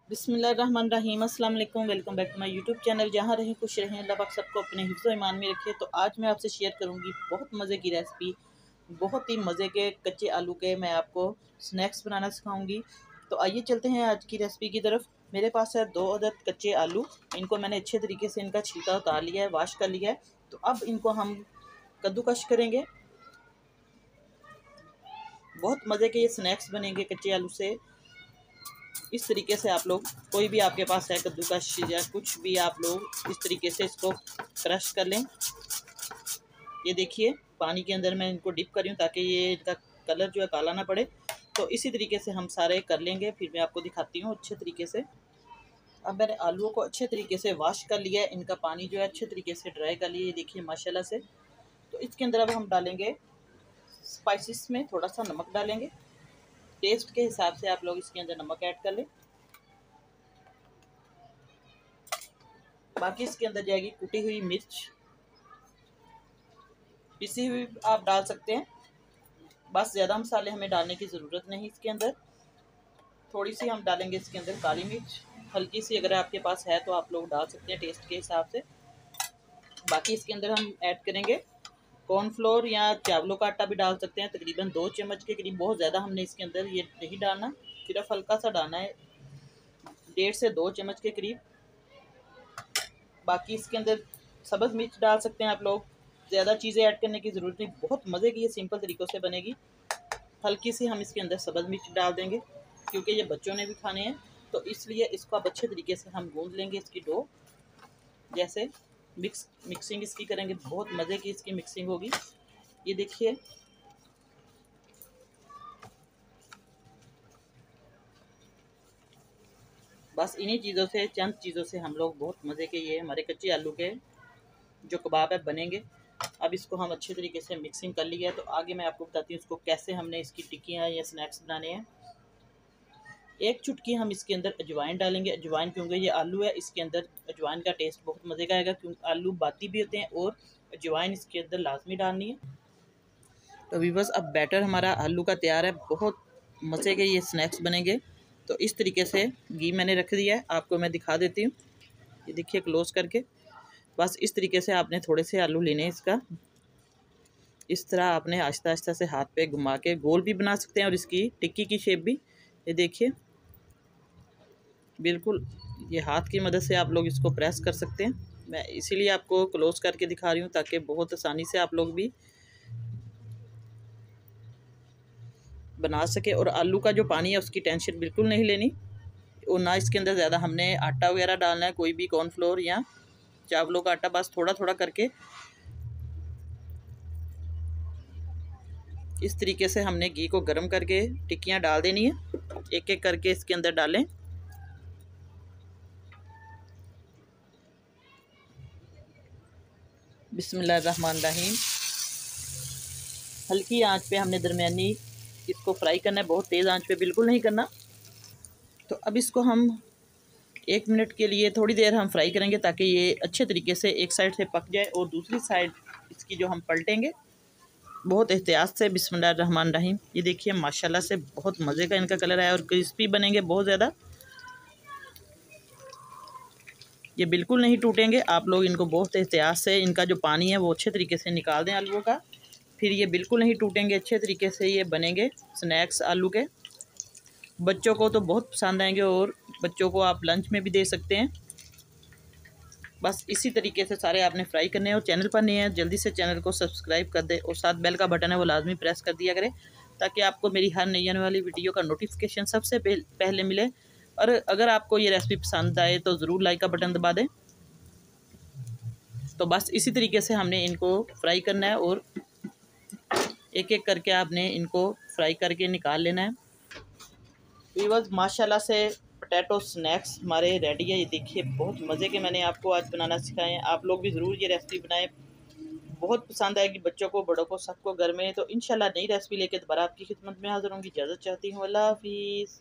बिस्मिल्लाहिर्रहमानिर्रहीम, अस्सलाम वालेकुम। Welcome back to my YouTube channel. जहाँ रहें खुश रहें, अल्लाह पाक सबको अपने हिफ्ज़ ईमान में रखे। तो आज मैं आपसे शेयर करूँगी बहुत मज़े की रेसिपी, बहुत ही मज़े के कच्चे आलू के मैं आपको स्नैक्स बनाना सिखाऊंगी। तो आइए चलते हैं आज की रेसिपी की तरफ। मेरे पास है 2 अदद कच्चे आलू। इनको मैंने अच्छे तरीके से इनका छिलका उतार लिया है, वाश कर लिया है। तो अब इनको हम कद्दूकश करेंगे। बहुत मज़े के ये स्नैक्स बनेंगे कच्चे आलू से। इस तरीके से आप लोग, कोई भी आपके पास है कद्दूकश या कुछ भी, आप लोग इस तरीके से इसको क्रश कर लें। ये देखिए, पानी के अंदर मैं इनको डिप कर रही हूँ ताकि ये इनका कलर जो है काला ना पड़े। तो इसी तरीके से हम सारे कर लेंगे, फिर मैं आपको दिखाती हूँ अच्छे तरीके से। अब मैंने आलूओं को अच्छे तरीके से वॉश कर लिया है, इनका पानी जो है अच्छे तरीके से ड्राई कर लिया। ये देखिए माशाल्लाह से। तो इसके अंदर अब हम डालेंगे स्पाइसेस में थोड़ा सा नमक डालेंगे। टेस्ट के हिसाब से आप लोग इसके अंदर नमक ऐड कर लें। बाकी इसके अंदर जाएगी कुटी हुई मिर्च, पिसी हुई आप डाल सकते हैं। बस ज़्यादा मसाले हमें डालने की ज़रूरत नहीं इसके अंदर। थोड़ी सी हम डालेंगे इसके अंदर काली मिर्च, हल्की सी, अगर आपके पास है तो आप लोग डाल सकते हैं टेस्ट के हिसाब से। बाकी इसके अंदर हम ऐड करेंगे कॉर्नफ्लोर या चावलों का आटा भी डाल सकते हैं, तकरीबन 2 चम्मच के करीब। बहुत ज़्यादा हमने इसके अंदर ये नहीं डालना, सिर्फ हल्का सा डालना है, 1.5 से 2 चम्मच के करीब। बाकी इसके अंदर सब्ज़ मिर्च डाल सकते हैं आप लोग। ज़्यादा चीज़ें ऐड करने की ज़रूरत नहीं, बहुत मज़े की ये सिंपल तरीक़ों से बनेगी। हल्की सी हम इसके अंदर सब्ज़ मिर्च डाल देंगे क्योंकि ये बच्चों ने भी खाने हैं। तो इसलिए इसको अब अच्छे तरीके से हम गूंद लेंगे। इसकी डो जैसे मिक्सिंग इसकी करेंगे, बहुत मज़े की इसकी मिक्सिंग होगी। ये देखिए, बस इन्हीं चीज़ों से, चंद चीज़ों से हम लोग बहुत मज़े के ये हमारे कच्चे आलू के जो कबाब है बनेंगे। अब इसको हम अच्छे तरीके से मिक्सिंग कर लिया है। तो आगे मैं आपको बताती हूँ इसको कैसे हमने इसकी टिक्कियाँ या स्नैक्स बनाने हैं। एक चुटकी हम इसके अंदर अजवाइन डालेंगे। अजवाइन क्योंकि ये आलू है, इसके अंदर अजवाइन का टेस्ट बहुत मज़े का आएगा, क्योंकि आलू बाती भी होते हैं और अजवाइन इसके अंदर लाजमी डालनी है। तो व्यूअर्स, अब बैटर हमारा आलू का तैयार है। बहुत मज़े के ये स्नैक्स बनेंगे। तो इस तरीके से घी मैंने रख दिया है, आपको मैं दिखा देती हूँ। ये देखिए क्लोज करके, बस इस तरीके से आपने थोड़े से आलू लेने हैं। इसका इस तरह आपने आहिस्ता आहिस्ता से हाथ पे घुमा के गोल भी बना सकते हैं और इसकी टिक्की की शेप भी। ये देखिए, बिल्कुल ये हाथ की मदद से आप लोग इसको प्रेस कर सकते हैं। मैं इसीलिए आपको क्लोज करके दिखा रही हूँ ताकि बहुत आसानी से आप लोग भी बना सके। और आलू का जो पानी है उसकी टेंशन बिल्कुल नहीं लेनी, और ना इसके अंदर ज़्यादा हमने आटा वगैरह डालना है, कोई भी कॉर्नफ्लोर या चावलों का आटा। बस थोड़ा थोड़ा करके इस तरीके से हमने घी को गर्म करके टिक्कियाँ डाल देनी है। एक एक करके इसके अंदर डालें। बिस्मिल्लाहिर्रहमानिर्रहीम। हल्की आंच पे हमने दरमियानी इसको फ्राई करना है, बहुत तेज़ आंच पे बिल्कुल नहीं करना। तो अब इसको हम 1 मिनट के लिए थोड़ी देर हम फ्राई करेंगे ताकि ये अच्छे तरीके से एक साइड से पक जाए और दूसरी साइड इसकी जो हम पलटेंगे बहुत एहतियात से। बिस्मिल्लाहिर्रहमानिर्रहीम। ये देखिए माशाल्लाह से बहुत मज़े का इनका कलर आया और क्रिस्पी बनेंगे बहुत ज़्यादा। ये बिल्कुल नहीं टूटेंगे। आप लोग इनको बहुत एहतियात से, इनका जो पानी है वो अच्छे तरीके से निकाल दें आलूओं का, फिर ये बिल्कुल नहीं टूटेंगे। अच्छे तरीके से ये बनेंगे स्नैक्स आलू के। बच्चों को तो बहुत पसंद आएंगे और बच्चों को आप लंच में भी दे सकते हैं। बस इसी तरीके से सारे आपने फ्राई करने हैं। और चैनल पर नए हैं जल्दी से चैनल को सब्सक्राइब कर दे और साथ बेल का बटन है वो लाजमी प्रेस कर दिया करें ताकि आपको मेरी हर नई आने वाली वीडियो का नोटिफिकेशन सबसे पहले मिले। और अगर आपको ये रेसिपी पसंद आए तो ज़रूर लाइक का बटन दबा दें। तो बस इसी तरीके से हमने इनको फ्राई करना है और एक एक करके आपने इनको फ्राई करके निकाल लेना है। व्यूअर्स, माशाल्लाह से पोटैटो स्नैक्स हमारे रेडी है। ये देखिए, बहुत मज़े के मैंने आपको आज बनाना सिखाए हैं। आप लोग भी ज़रूर ये रेसिपी बनाएं, बहुत पसंद आएगी बच्चों को, बड़ों को, सबको घर में। तो इंशाल्लाह नई रेसिपी लेके दोबारा आपकी खिदमत में हाज़िर होंगी। इजाज़त चाहती हूँ, अल्लाह हाफिज़।